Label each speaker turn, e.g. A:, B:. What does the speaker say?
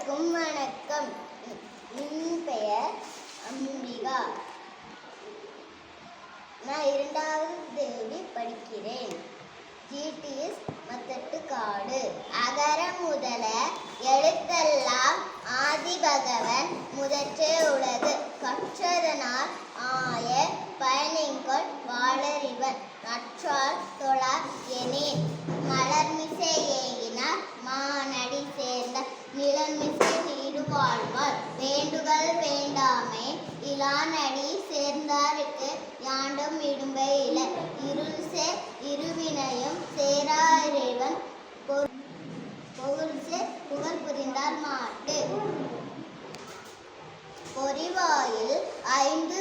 A: அனைவருக்கும் வணக்கம். என் பெயர் அம்பிகா. நான் 2வது தேதி படிக்கிறேன். GTS மத்தட்டுக்காடு. அகர முதல எழுத்தெல்லாம் ஆதி பகவன் முதற்றே உலகு. கற்றதனால் ஆய பயனின்கொள் வாளறிவன் நற்றால் தொழார் எனேன். மலர்மிசை ஏகினார் மானடி சேர்ந்த நிலன்மிசை நீடு வாழ்வார். வேண்டுகள் வேண்டாமே இலானடி சேர்ந்தாருக்கு யாண்டும் இடும்பை இல. இருள் சேர் இருவினையும் சேரா இறைவன் பொருள் சேர் புகழ் புரிந்தார் மாட்டு. பொறிவாயில் 5